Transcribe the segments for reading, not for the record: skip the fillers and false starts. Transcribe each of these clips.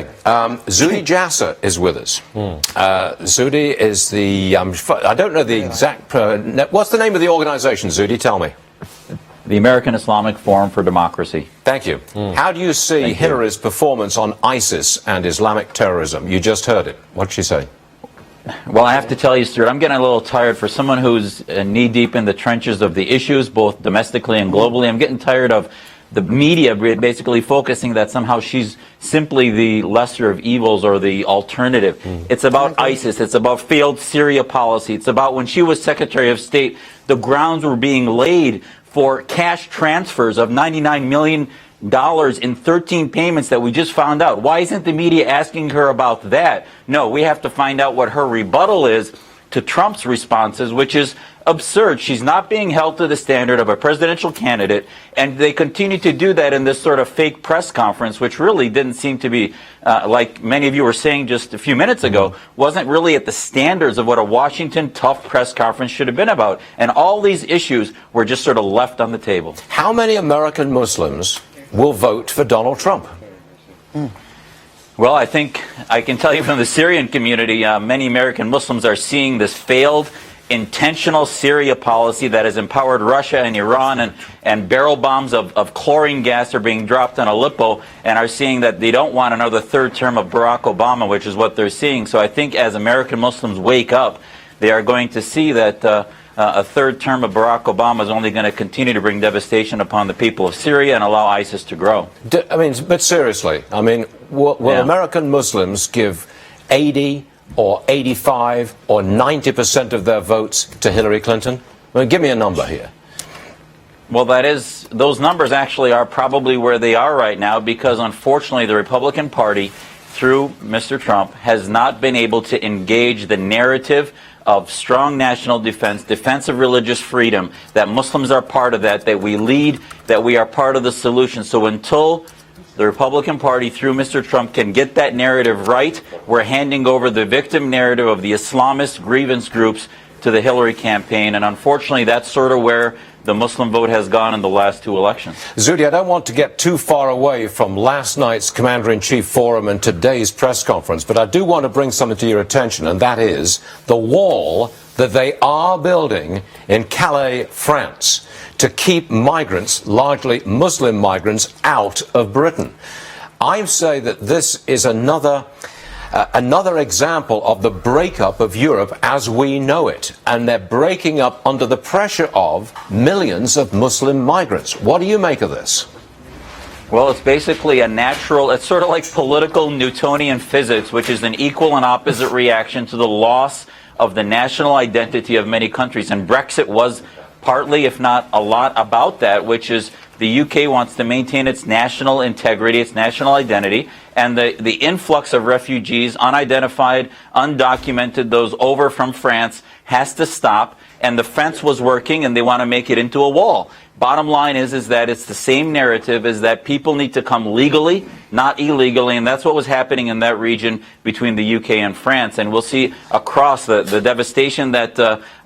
Zuhdi Jasser is with us. Zuhdi is the, I don't know the exact, what's the name of the organization, Zuhdi? Tell me. The American Islamic Forum for Democracy. Thank you. How do you see Hillary's performance on ISIS and Islamic terrorism? You just heard it. What'd she say? Well, I have to tell you, Stuart, I'm getting a little tired. For someone who's knee-deep in the trenches of the issues, both domestically and globally, I'm getting tired of the media basically focusing that somehow she's simply the lesser of evils or the alternative. It's about ISIS. It's about failed Syria policy. It's about when she was Secretary of State, the grounds were being laid for cash transfers of $99 million in 13 payments that we just found out. Why isn't the media asking her about that? No, we have to find out what her rebuttal is to Trump's responses, which is absurd. She's not being held to the standard of a presidential candidate, and they continue to do that in this sort of fake press conference, which really didn't seem to be, like many of you were saying just a few minutes ago, wasn't really at the standards of what a Washington tough press conference should have been about. And all these issues were just sort of left on the table. How many American Muslims will vote for Donald Trump? Well, I think I can tell you from the Syrian community, many American Muslims are seeing this failed, intentional Syria policy that has empowered Russia and Iran, and barrel bombs of chlorine gas are being dropped on Aleppo, and are seeing that they don't want another third term of Barack Obama, which is what they're seeing. So I think as American Muslims wake up, they are going to see that a third term of Barack Obama is only going to continue to bring devastation upon the people of Syria and allow ISIS to grow. But seriously, will American Muslims give 80 or 85 or 90% of their votes to Hillary Clinton? Give me a number here. Well, those numbers actually are probably where they are right now, because unfortunately the Republican Party, through Mr. Trump, has not been able to engage the narrative of strong national defense of religious freedom, that Muslims are part of that we lead, that we are part of the solution. So until the Republican Party, through Mr. Trump, can get that narrative right, we're handing over the victim narrative of the Islamist grievance groups to the Hillary campaign. And unfortunately, that's sort of where the Muslim vote has gone in the last two elections. Zuhdi, I don't want to get too far away from last night's Commander-in-Chief Forum and today's press conference, but I do want to bring something to your attention, and that is the wall that they are building in Calais, France, to keep migrants, largely Muslim migrants, out of Britain. I say that this is another example of the breakup of Europe as we know it, and they're breaking up under the pressure of millions of Muslim migrants. What do you make of this? Well, it's basically it's sort of like political Newtonian physics, which is an equal and opposite reaction to the loss of the national identity of many countries. And Brexit was partly, if not a lot, about that, which is the UK wants to maintain its national integrity, its national identity, and the influx of refugees, unidentified, undocumented, those over from France, has to stop. And the fence was working, and they want to make it into a wall. Bottom line is that it's the same narrative, is that people need to come legally, not illegally, and that's what was happening in that region between the UK and France. And we'll see across the devastation that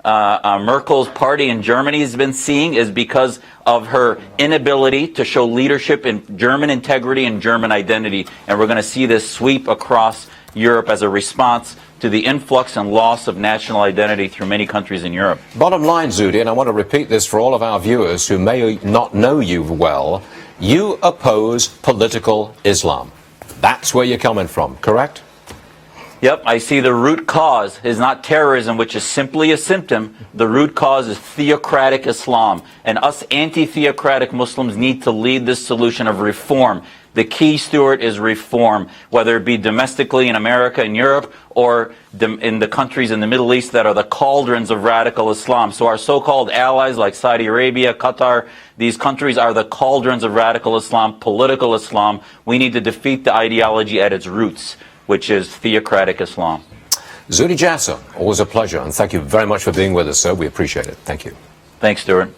Merkel's party in Germany has been seeing is because of her inability to show leadership in German integrity and German identity. And we're going to see this sweep across Europe as a response to the influx and loss of national identity through many countries in Europe. Bottom line, Zuhdi, and I want to repeat this for all of our viewers who may not know you well, you oppose political Islam. That's where you're coming from, correct? Yep, I see the root cause is not terrorism, which is simply a symptom. The root cause is theocratic Islam. And us anti-theocratic Muslims need to lead this solution of reform. The key, Stuart, is reform, whether it be domestically in America and Europe or in the countries in the Middle East that are the cauldrons of radical Islam. So our so-called allies like Saudi Arabia, Qatar, these countries are the cauldrons of radical Islam, political Islam. We need to defeat the ideology at its roots, which is theocratic Islam. Zuhdi Jasser, always a pleasure, and thank you very much for being with us, sir. We appreciate it. Thank you. Thanks, Stuart.